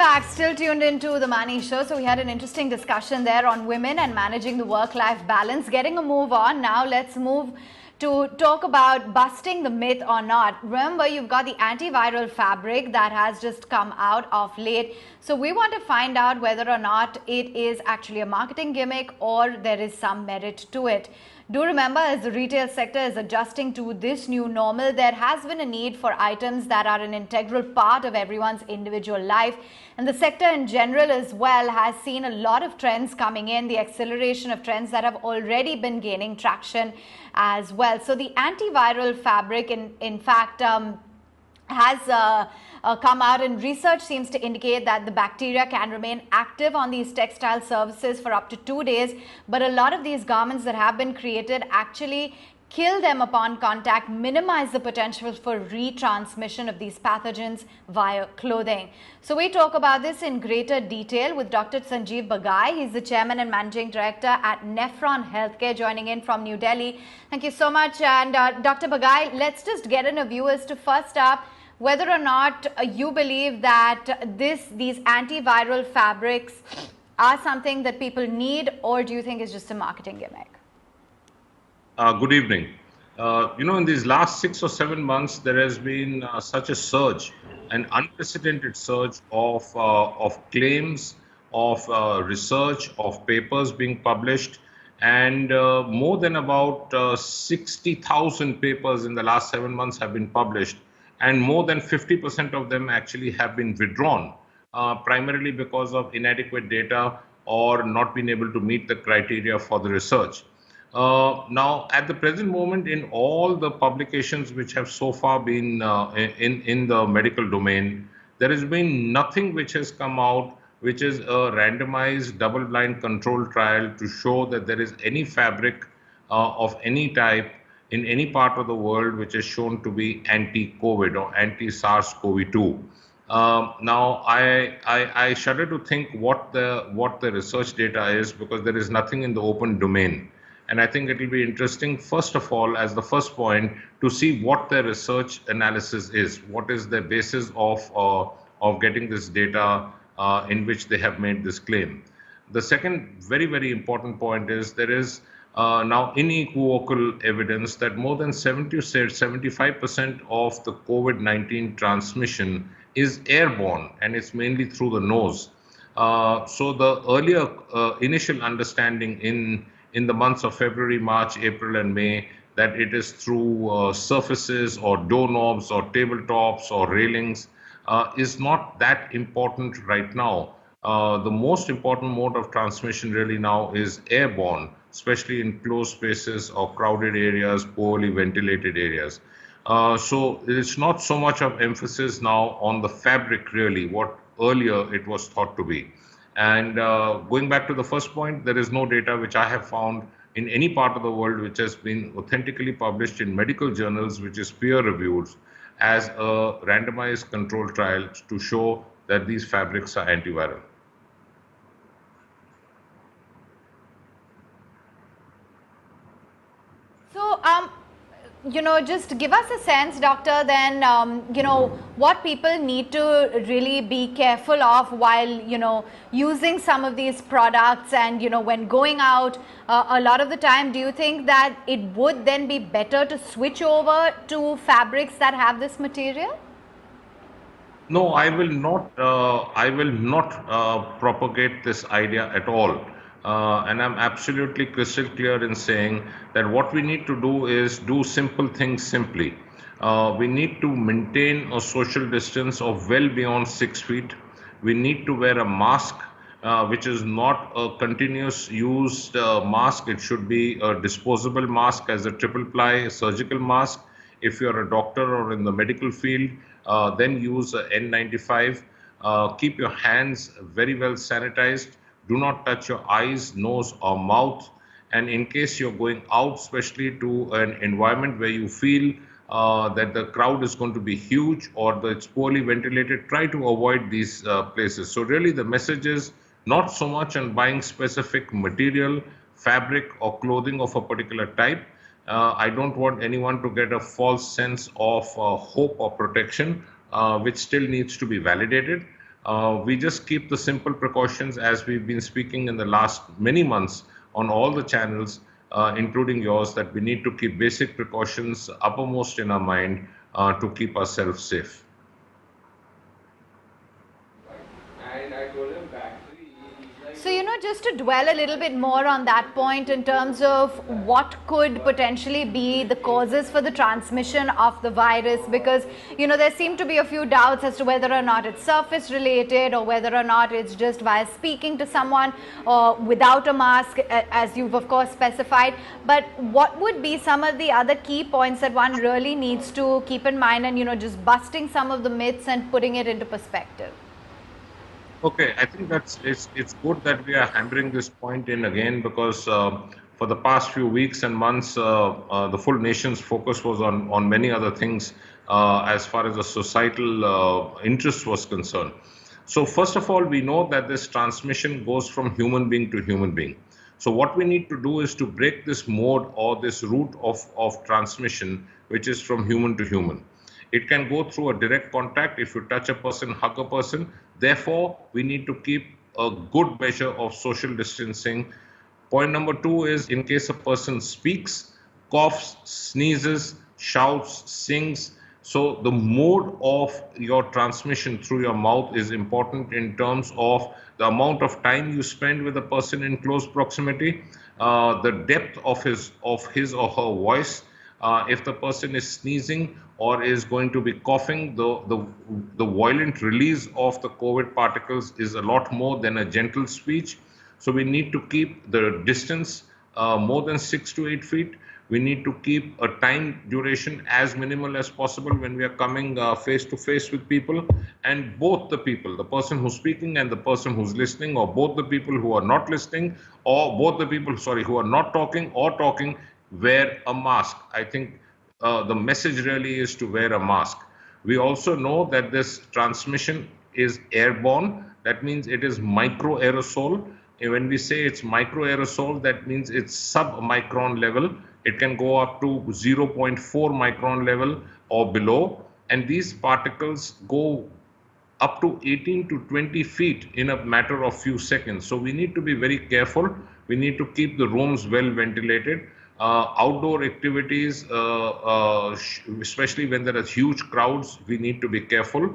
back. Still tuned into the Mani Show. So we had an interesting discussion there on women and managing the work-life balance. Getting a move on. Now let's move to talk about busting the myth or not. Remember, you've got the antiviral fabric that has just come out of late. So we want to find out whether or not it is actually a marketing gimmick or there is some merit to it. Do remember, as the retail sector is adjusting to this new normal, there has been a need for items that are an integral part of everyone's individual life. And the sector in general as well has seen a lot of trends coming in, the acceleration of trends that have already been gaining traction as well. So the antiviral fabric, in fact, has come out, and research seems to indicate that the bacteria can remain active on these textile surfaces for up to 2 days. But a lot of these garments that have been created actually kill them upon contact, minimize the potential for retransmission of these pathogens via clothing. So we talk about this in greater detail with Dr. Sanjeev Bagai. He's the chairman and managing director at Nephron Healthcare, joining in from New Delhi. Thank you so much. And Dr. Bagai, let's just get in a view as to, first up, whether or not you believe that these antiviral fabrics are something that people need, or do you think it's just a marketing gimmick? Good evening. In these last 6 or 7 months, there has been such a surge, an unprecedented surge of claims, of research, of papers being published, and more than about 60,000 papers in the last 7 months have been published, and more than 50% of them actually have been withdrawn, primarily because of inadequate data or not being able to meet the criteria for the research. Now, at the present moment, in all the publications which have so far been in the medical domain, there has been nothing which has come out which is a randomized double-blind controlled trial to show that there is any fabric of any type in any part of the world which is shown to be anti-COVID or anti-SARS-CoV-2. Now, I shudder to think what the research data is, because there is nothing in the open domain. And I think it will be interesting, first of all, as the first point, to see what their research analysis is. What is the basis of getting this data in which they have made this claim. The second very, very important point is there is now unequivocal evidence that more than 75% of the COVID-19 transmission is airborne, and it's mainly through the nose. So the earlier initial understanding in the months of February, March, April, and May, that it is through surfaces or doorknobs or tabletops or railings, is not that important right now. The most important mode of transmission really now is airborne, especially in closed spaces or crowded areas, poorly ventilated areas. So it's not so much of emphasis now on the fabric, really, what earlier it was thought to be. And going back to the first point, there is no data which I have found in any part of the world which has been authentically published in medical journals, which is peer-reviewed, as a randomized controlled trial to show that these fabrics are antiviral. So, just give us a sense, doctor, then, what people need to really be careful of while, using some of these products and, when going out a lot of the time. Do you think that it would then be better to switch over to fabrics that have this material? No, I will not. I will not propagate this idea at all. And I'm absolutely crystal clear in saying that what we need to do is do simple things simply. We need to maintain a social distance of well beyond 6 feet. We need to wear a mask, which is not a continuous used mask. It should be a disposable mask, as a triple ply surgical mask. If you're a doctor or in the medical field, then use a N95. Keep your hands very well sanitized. Do not touch your eyes, nose, or mouth. And in case you're going out, especially to an environment where you feel that the crowd is going to be huge or that it's poorly ventilated, try to avoid these places. So really the message is not so much on buying specific material, fabric, or clothing of a particular type. I don't want anyone to get a false sense of hope or protection, which still needs to be validated. We just keep the simple precautions as we've been speaking in the last many months on all the channels, including yours, that we need to keep basic precautions uppermost in our mind to keep ourselves safe. So, just to dwell a little bit more on that point in terms of what could potentially be the causes for the transmission of the virus, because, there seem to be a few doubts as to whether or not it's surface related or whether or not it's just via speaking to someone or without a mask, as you've of course specified. But what would be some of the other key points that one really needs to keep in mind and, just busting some of the myths and putting it into perspective? Okay, I think it's good that we are hammering this point in again, because for the past few weeks and months, the full nation's focus was on many other things as far as the societal interest was concerned. So first of all, we know that this transmission goes from human being to human being. So what we need to do is to break this mode or this route of transmission, which is from human to human. It can go through a direct contact if you touch a person, hug a person. Therefore, we need to keep a good measure of social distancing. Point number two is, in case a person speaks, coughs, sneezes, shouts, sings. So the mode of your transmission through your mouth is important in terms of the amount of time you spend with a person in close proximity, the depth of his or her voice. If the person is sneezing or is going to be coughing, the violent release of the COVID particles is a lot more than a gentle speech. So we need to keep the distance more than 6 to 8 feet. We need to keep a time duration as minimal as possible when we are coming face to face with people. And both the people, the person who's speaking and the person who's listening, or both the people who are not listening, or both the people, sorry, who are not talking or talking, wear a mask. I think the message really is to wear a mask. We also know that this transmission is airborne. That means it is micro aerosol. And when we say it's micro aerosol, that means it's sub-micron level. It can go up to 0.4 micron level or below. And these particles go up to 18 to 20 feet in a matter of few seconds. So we need to be very careful. We need to keep the rooms well ventilated. Outdoor activities, especially when there are huge crowds, we need to be careful.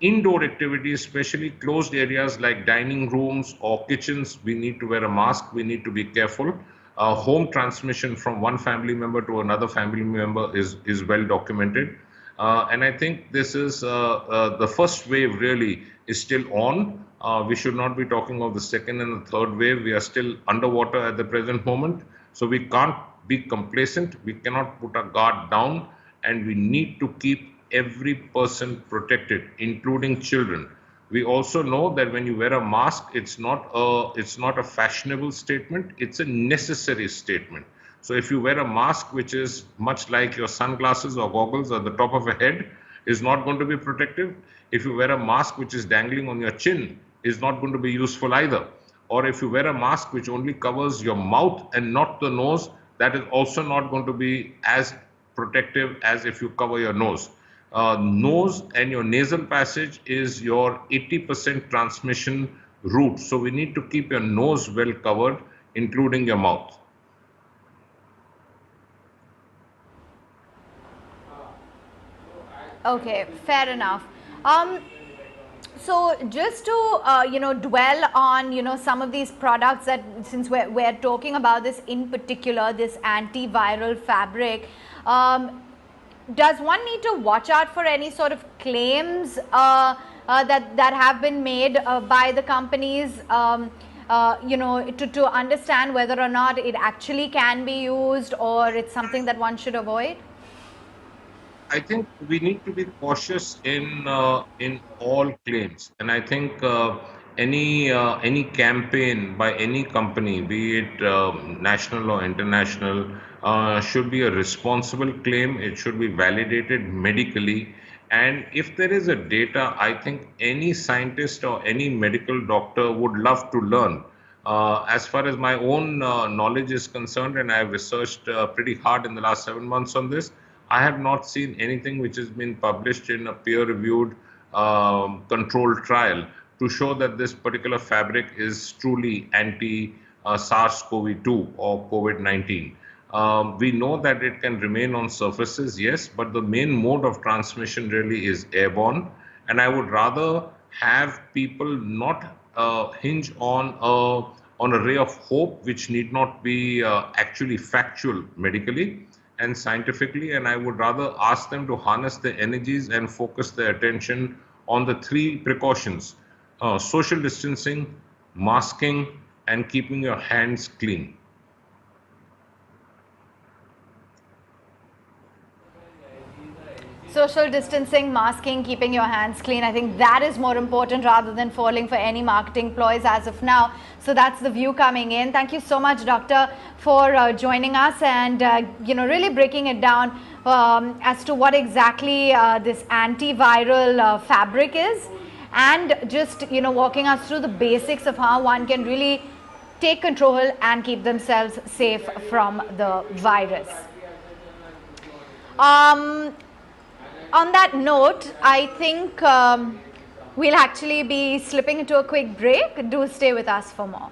Indoor activities, especially closed areas like dining rooms or kitchens, we need to wear a mask. We need to be careful. Home transmission from one family member to another family member is well documented. And I think this is the first wave really is still on. We should not be talking of the second and the third wave. We are still underwater at the present moment. So we can't be complacent. We cannot put our guard down, and we need to keep every person protected, including children. We also know that when you wear a mask, it's not a fashionable statement. It's a necessary statement. So if you wear a mask, which is much like your sunglasses or goggles at the top of a head, is not going to be protective. If you wear a mask which is dangling on your chin, is not going to be useful either. Or if you wear a mask which only covers your mouth and not the nose, that is also not going to be as protective as if you cover your nose. Nose and your nasal passage is your 80% transmission route. So we need to keep your nose well covered, including your mouth. Okay, fair enough. So just to dwell on some of these products, that since we're talking about this in particular, this antiviral fabric, does one need to watch out for any sort of claims that have been made by the companies, to understand whether or not it actually can be used, or it's something that one should avoid? I think we need to be cautious in all claims, and I think any campaign by any company, be it national or international, should be a responsible claim. It should be validated medically, and if there is a data, I think any scientist or any medical doctor would love to learn. As far as my own knowledge is concerned, and I have researched pretty hard in the last 7 months on this, I have not seen anything which has been published in a peer-reviewed controlled trial to show that this particular fabric is truly anti SARS-CoV-2 or COVID-19. We know that it can remain on surfaces, yes, but the main mode of transmission really is airborne. And I would rather have people not hinge on a ray of hope, which need not be actually factual medically and scientifically. And I would rather ask them to harness their energies and focus their attention on the three precautions: social distancing, masking, and keeping your hands clean. Social distancing, masking, keeping your hands clean. I think that is more important rather than falling for any marketing ploys as of now. So that's the view coming in. Thank you so much, Doctor, for joining us and really breaking it down as to what exactly this antiviral fabric is, and just walking us through the basics of how one can really take control and keep themselves safe from the virus. On that note, I think we'll actually be slipping into a quick break. Do stay with us for more.